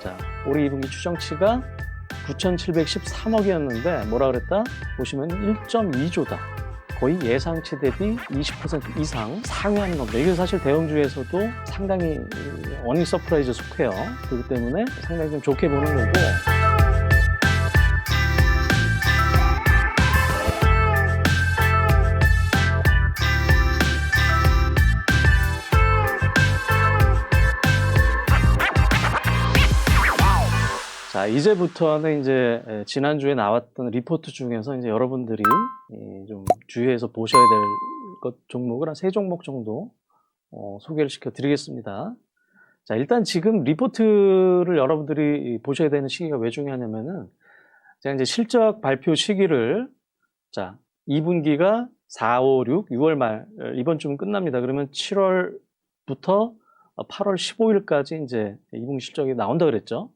자, 올해 2분기 추정치가 9,713억이었는데 뭐라 그랬다? 보시면 1.2조다. 거의 예상치 대비 20% 이상 상회하는 겁니다. 이게 사실 대형주에서도 상당히 어닝 서프라이즈 속해요. 그렇기 때문에 상당히 좀 좋게 보는 거고. 자, 이제부터는 이제 지난주에 나왔던 리포트 중에서 이제 여러분들이 좀 주의해서 보셔야 될 것 종목을 한 3종목 정도 소개를 시켜 드리겠습니다. 자, 일단 지금 리포트를 여러분들이 보셔야 되는 시기가 왜 중요하냐면은 제가 이제 실적 발표 시기를 자, 2분기가 4, 5, 6, 6월 말 이번 주면 끝납니다. 그러면 7월부터 8월 15일까지 이제 2분기 실적이 나온다 그랬죠.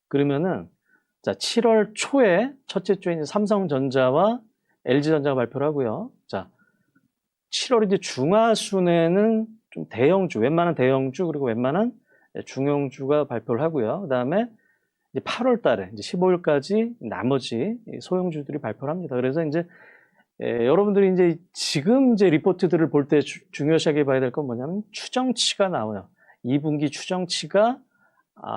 그러면은 자 7월 초에 첫째 주에 이제 삼성전자와 LG전자가 발표를 하고요. 자 7월 이제 중하순에는 좀 대형주, 웬만한 대형주 그리고 웬만한 중형주가 발표를 하고요. 그다음에 이제 8월 달에 이제 15일까지 나머지 소형주들이 발표를 합니다. 그래서 이제 여러분들이 이제 지금 이제 리포트들을 볼 때 중요시하게 봐야 될 건 뭐냐면 추정치가 나와요. 2분기 추정치가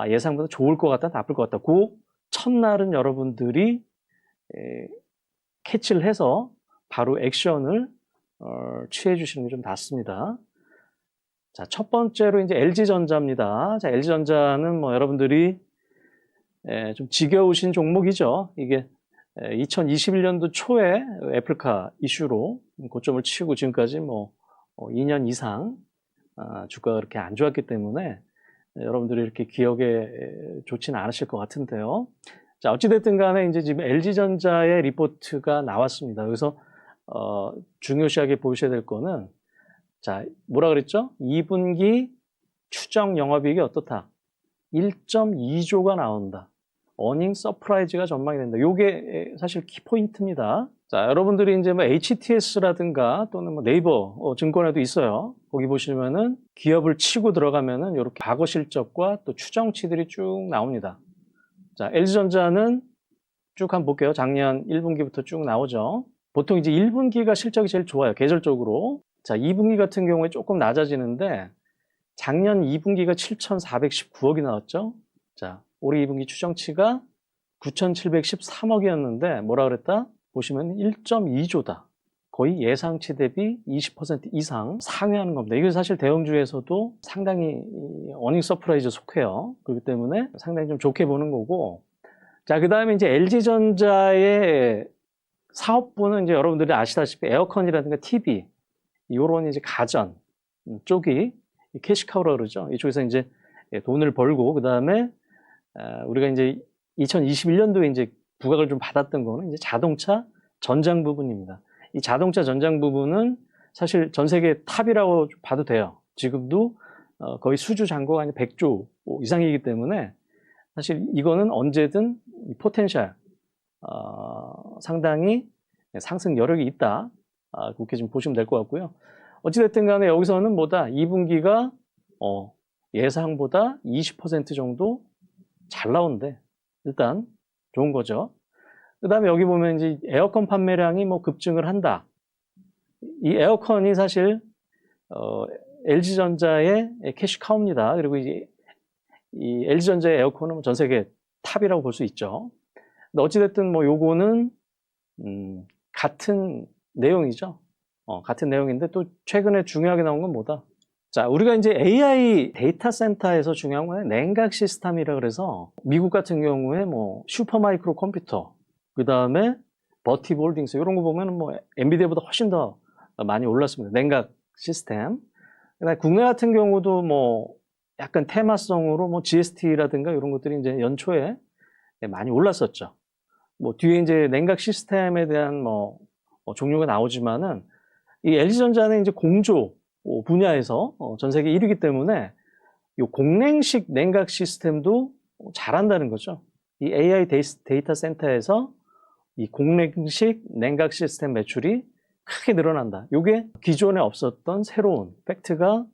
예상보다 좋을 것 같다, 나쁠 것 같다. 그 첫날은 여러분들이 캐치를 해서 바로 액션을 취해 주시는 게 좀 낫습니다. 자, 첫 번째로 이제 LG전자입니다. 자, LG전자는 뭐 여러분들이 좀 지겨우신 종목이죠. 이게 2021년도 초에 애플카 이슈로 고점을 치고 지금까지 뭐 2년 이상 주가가 그렇게 안 좋았기 때문에 여러분들이 이렇게 기억에 좋지는 않으실 것 같은데요. 자, 어찌됐든 간에 이제 지금 LG전자의 리포트가 나왔습니다. 그래서, 중요시하게 보셔야 될 거는, 자, 뭐라 그랬죠? 2분기 추정 영업이익이 어떻다? 1.2조가 나온다. 어닝 서프라이즈가 전망이 된다. 요게 사실 키포인트입니다. 자, 여러분들이 이제 뭐 HTS라든가 또는 뭐 네이버 증권에도 있어요. 거기 보시면은 기업을 치고 들어가면은 이렇게 과거 실적과 또 추정치들이 쭉 나옵니다. 자, LG전자는 쭉 한번 볼게요. 작년 1분기부터 쭉 나오죠. 보통 이제 1분기가 실적이 제일 좋아요. 계절적으로. 자, 2분기 같은 경우에 조금 낮아지는데 작년 2분기가 7,419억이 나왔죠. 자, 올해 2분기 추정치가 9,713억이었는데 뭐라 그랬다? 보시면 1.2조다. 거의 예상치 대비 20% 이상 상회하는 겁니다. 이게 사실 대형주에서도 상당히 어닝 서프라이즈 속해요. 그렇기 때문에 상당히 좀 좋게 보는 거고. 자, 그 다음에 이제 LG전자의 사업부는 이제 여러분들이 아시다시피 에어컨이라든가 TV, 요런 이제 가전 쪽이 캐시카우라 그러죠. 이쪽에서 이제 돈을 벌고, 그 다음에 우리가 이제 2021년도에 이제 부각을 좀 받았던 거는 이제 자동차 전장 부분입니다. 이 자동차 전장 부분은 사실 전 세계 탑이라고 봐도 돼요. 지금도 거의 수주 잔고가 한 100조 이상이기 때문에 사실 이거는 언제든 포텐셜 상당히 상승 여력이 있다. 그렇게 좀 보시면 될 것 같고요. 어찌됐든 간에 여기서는 뭐다? 2분기가 예상보다 20% 정도 잘 나온대. 일단 좋은 거죠. 그 다음에 여기 보면 이제 에어컨 판매량이 뭐 급증을 한다. 이 에어컨이 사실 LG전자의 캐시카우입니다. 그리고 이제 이 LG전자의 에어컨은 전 세계 탑이라고 볼 수 있죠. 근데 어찌됐든 뭐 요거는 같은 내용이죠. 같은 내용인데 또 최근에 중요하게 나온 건 뭐다? 자, 우리가 이제 AI 데이터 센터에서 중요한 건 냉각 시스템이라 그래서 미국 같은 경우에 뭐 슈퍼마이크로 컴퓨터, 그 다음에 버티브 홀딩스 이런 거 보면 뭐 엔비디아보다 훨씬 더 많이 올랐습니다. 냉각 시스템. 그다음에 국내 같은 경우도 뭐 약간 테마성으로 뭐 GST라든가 이런 것들이 이제 연초에 많이 올랐었죠. 뭐 뒤에 이제 냉각 시스템에 대한 뭐 종류가 나오지만은 이 LG전자는 이제 공조 분야에서 전 세계 1위이기 때문에 이 공냉식 냉각 시스템도 잘한다는 거죠. 이 AI 데이터 센터에서 이 공냉식 냉각 시스템 매출이 크게 늘어난다. 이게 기존에 없었던 새로운 팩트가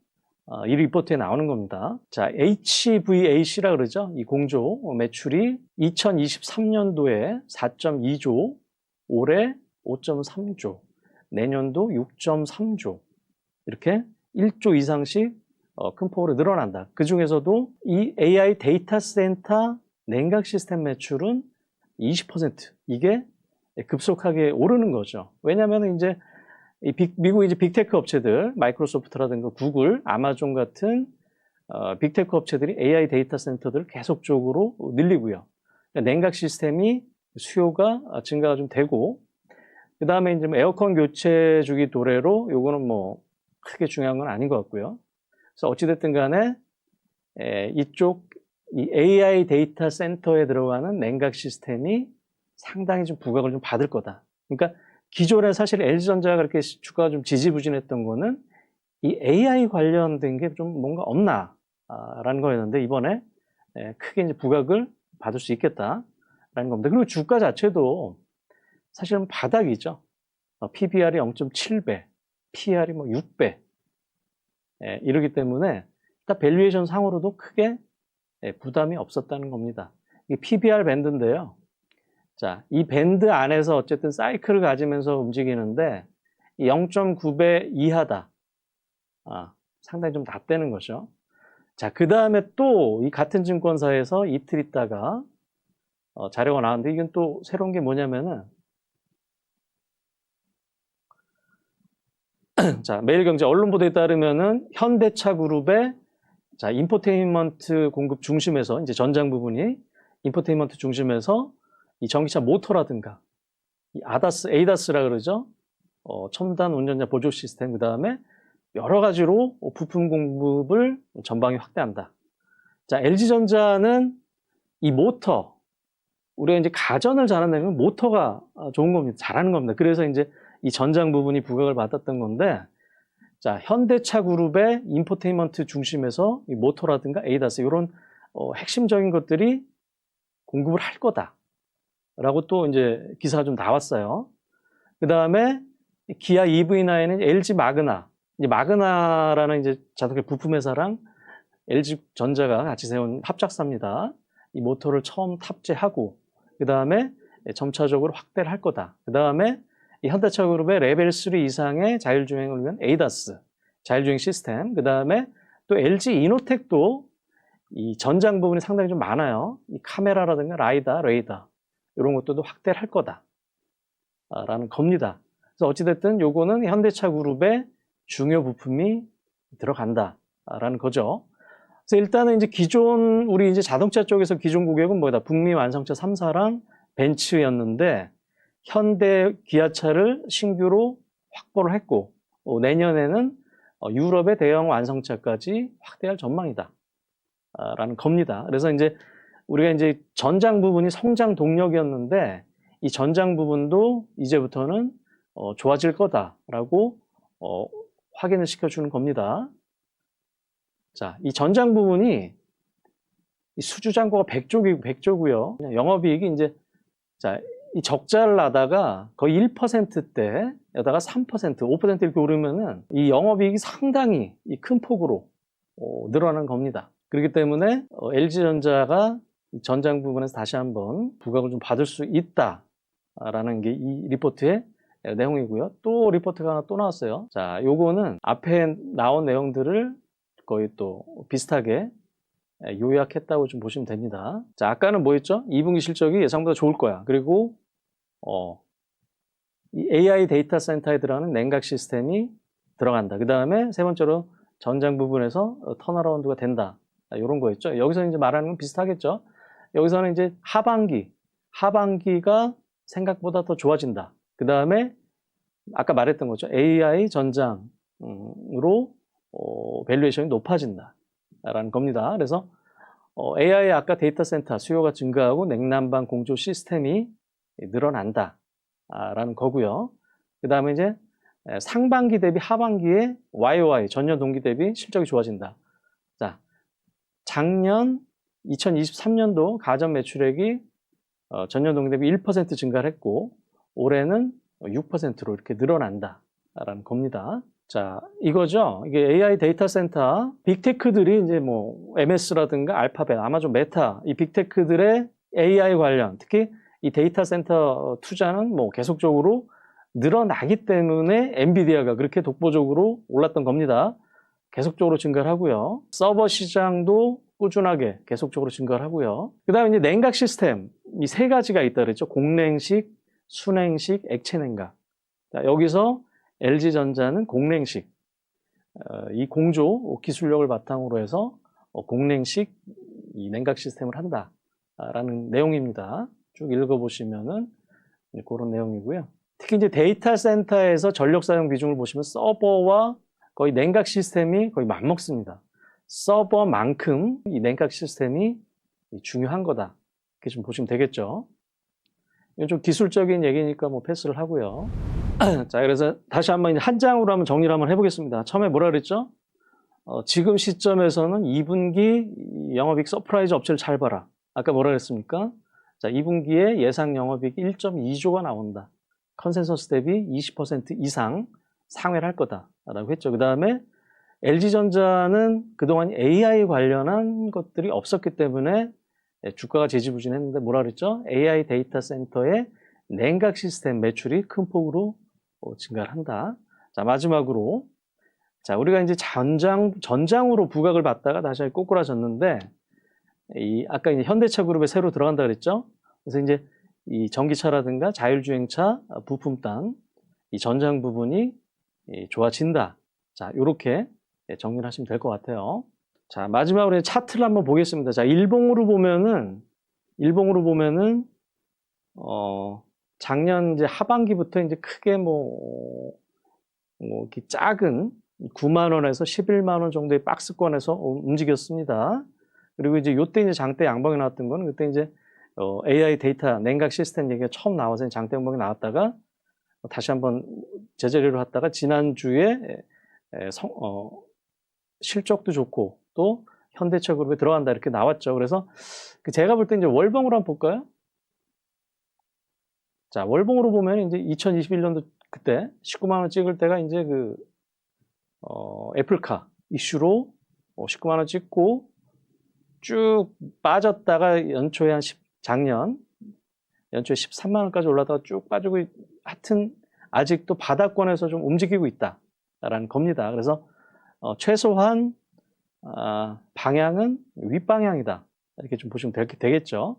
이 리포트에 나오는 겁니다. 자, HVAC라 그러죠. 이 공조 매출이 2023년도에 4.2조, 올해 5.3조, 내년도 6.3조, 이렇게 1조 이상씩 큰 폭으로 늘어난다. 그 중에서도 이 AI 데이터 센터 냉각 시스템 매출은 20%, 이게 급속하게 오르는 거죠. 왜냐하면 이제 미국 이제 빅테크 업체들, 마이크로소프트라든가 구글, 아마존 같은 빅테크 업체들이 AI 데이터 센터들을 계속적으로 늘리고요. 그러니까 냉각 시스템이 수요가 증가가 좀 되고, 그 다음에 이제 에어컨 교체 주기 도래로 요거는 뭐 크게 중요한 건 아닌 것 같고요. 그래서 어찌됐든 간에 이쪽 이 AI 데이터 센터에 들어가는 냉각 시스템이 상당히 좀 부각을 좀 받을 거다. 그러니까 기존에 사실 LG전자가 그렇게 주가가 좀 지지부진했던 거는 이 AI 관련된 게 좀 뭔가 없나라는 거였는데, 이번에 크게 이제 부각을 받을 수 있겠다라는 겁니다. 그리고 주가 자체도 사실은 바닥이죠. PBR이 0.7배, PR이 뭐 6배, 이러기 때문에 딱 밸류에이션 상으로도 크게 부담이 없었다는 겁니다. 이게 PBR 밴드인데요. 자, 이 밴드 안에서 어쨌든 사이클을 가지면서 움직이는데 0.9배 이하다. 상당히 좀 낮다는 거죠. 자, 그 다음에 또 이 같은 증권사에서 이틀 있다가 자료가 나왔는데, 이건 또 새로운 게 뭐냐면은 자, 매일경제 언론 보도에 따르면은 현대차 그룹의 자, 인포테인먼트 공급 중심에서 이제 전장 부분이 인포테인먼트 중심에서 이 전기차 모터라든가 이 ADAS라 그러죠. 첨단 운전자 보조 시스템, 그 다음에 여러 가지로 부품 공급을 전방위 확대한다. 자, LG전자는 이 모터, 우리가 이제 가전을 잘한다면 모터가 좋은 겁니다. 잘하는 겁니다. 그래서 이제 이 전장 부분이 부각을 받았던 건데, 자, 현대차 그룹의 인포테인먼트 중심에서 이 모터라든가 ADAS 이런 핵심적인 것들이 공급을 할 거다라고 또 이제 기사가 좀 나왔어요. 그 다음에 기아 EV9은 LG 마그나, 이제 마그나라는 이제 자동차 부품 회사랑 LG전자가 같이 세운 합작사입니다. 이 모터를 처음 탑재하고, 그 다음에 점차적으로 확대를 할 거다. 그 다음에 이 현대차 그룹의 레벨 3 이상의 자율주행을 위한 ADAS, 자율주행 시스템, 그 다음에 또 LG 이노텍도 이 전장 부분이 상당히 좀 많아요. 이 카메라라든가 레이더, 이런 것들도 확대를 할 거다라는 겁니다. 그래서 어찌됐든 요거는 현대차 그룹의 중요 부품이 들어간다라는 거죠. 그래서 일단은 이제 기존, 우리 이제 자동차 쪽에서 기존 고객은 뭐다? 북미 완성차 3사랑 벤츠였는데, 현대 기아차를 신규로 확보를 했고, 내년에는 유럽의 대형 완성차까지 확대할 전망이다 라는 겁니다. 그래서 이제 우리가 이제 전장 부분이 성장 동력이었는데, 이 전장 부분도 이제부터는 좋아질 거다라고 확인을 시켜주는 겁니다. 자, 이 전장 부분이 이 수주잔고가 100조고요. 영업이익이 이제, 자, 이 적자를 나다가 거의 1%대에다가 3%, 5% 이렇게 오르면은 이 영업이익이 상당히 이 큰 폭으로 늘어나는 겁니다. 그렇기 때문에 LG전자가 전장 부분에서 다시 한번 부각을 좀 받을 수 있다라는 게 이 리포트의 내용이고요. 또 리포트가 하나 또 나왔어요. 자, 요거는 앞에 나온 내용들을 거의 또 비슷하게 요약했다고 좀 보시면 됩니다. 자, 아까는 뭐였죠? 2분기 실적이 예상보다 좋을 거야. 그리고 이 AI 데이터 센터에 들어가는 냉각 시스템이 들어간다. 그 다음에 세 번째로 전장 부분에서 턴어라운드가 된다. 이런 거였죠. 여기서 이제 말하는 건 비슷하겠죠. 여기서는 이제 하반기가 생각보다 더 좋아진다. 그 다음에 아까 말했던 거죠. AI 전장으로 밸류에이션이 높아진다라는 겁니다. 그래서 AI 아까 데이터 센터 수요가 증가하고 냉난방 공조 시스템이 늘어난다라는 거고요. 그 다음에 이제 상반기 대비 하반기에 YOY 전년 동기 대비 실적이 좋아진다. 자, 작년 2023년도 가전 매출액이 전년 동기 대비 1% 증가를 했고, 올해는 6%로 이렇게 늘어난다라는 겁니다. 자, 이거죠. 이게 AI 데이터 센터, 빅테크들이 이제 뭐 MS라든가 알파벳, 아마존, 메타, 이 빅테크들의 AI 관련, 특히 이 데이터 센터 투자는 뭐 계속적으로 늘어나기 때문에 엔비디아가 그렇게 독보적으로 올랐던 겁니다. 계속적으로 증가를 하고요. 서버 시장도 꾸준하게 계속적으로 증가를 하고요. 그 다음에 이제 냉각 시스템, 이 세 가지가 있다 그랬죠. 공냉식, 순냉식, 액체 냉각. 자, 여기서 LG전자는 공냉식, 이 공조 기술력을 바탕으로 해서 공냉식 이 냉각 시스템을 한다라는 내용입니다. 쭉 읽어보시면은 그런 내용이고요. 특히 이제 데이터 센터에서 전력 사용 비중을 보시면 서버와 거의 냉각 시스템이 거의 맞먹습니다. 서버만큼 이 냉각 시스템이 중요한 거다. 이렇게 좀 보시면 되겠죠. 이건 좀 기술적인 얘기니까 뭐 패스를 하고요. 자, 그래서 다시 한번 한 장으로 한번 정리를 한번 해보겠습니다. 처음에 뭐라 그랬죠? 지금 시점에서는 2분기 영업이익 서프라이즈 업체를 잘 봐라. 아까 뭐라 그랬습니까? 자, 2분기에 예상 영업이익 1.2조가 나온다. 컨센서스 대비 20% 이상 상회를 할 거다라고 했죠. 그 다음에 LG전자는 그동안 AI 관련한 것들이 없었기 때문에 주가가 지지부진했는데 뭐라 그랬죠? AI 데이터 센터의 냉각 시스템 매출이 큰 폭으로 증가를 한다. 자, 마지막으로 자, 우리가 이제 전장으로 부각을 받다가 다시 꼬꾸라졌는데 아까 이제 현대차 그룹에 새로 들어간다 그랬죠? 그래서 이제 이 전기차라든가 자율주행차 부품단 이 전장 부분이 좋아진다. 자, 요렇게 정리를 하시면 될 것 같아요. 자, 마지막으로 차트를 한번 보겠습니다. 자, 일봉으로 보면은 작년 이제 하반기부터 이제 크게 이렇게 작은 9만 원에서 11만 원 정도의 박스권에서 움직였습니다. 그리고 이제 요때 이제 장대 양봉이 나왔던 거는 그때 이제 AI 데이터 냉각 시스템 얘기가 처음 나와서 장대 양봉이 나왔다가 다시 한번 제자리로 갔다가 지난주에 실적도 좋고 또 현대차 그룹에 들어간다 이렇게 나왔죠. 그래서 제가 볼 때 이제 월봉으로 한번 볼까요? 자, 월봉으로 보면 이제 2021년도 그때 19만 원 찍을 때가 이제 애플카 이슈로 19만 원 찍고 쭉 빠졌다가 연초에 작년 연초에 13만 원까지 올라다가 쭉 빠지고 하여튼 아직도 바닥권에서 좀 움직이고 있다라는 겁니다. 그래서 최소한 방향은 윗방향이다. 이렇게 좀 보시면 되겠죠.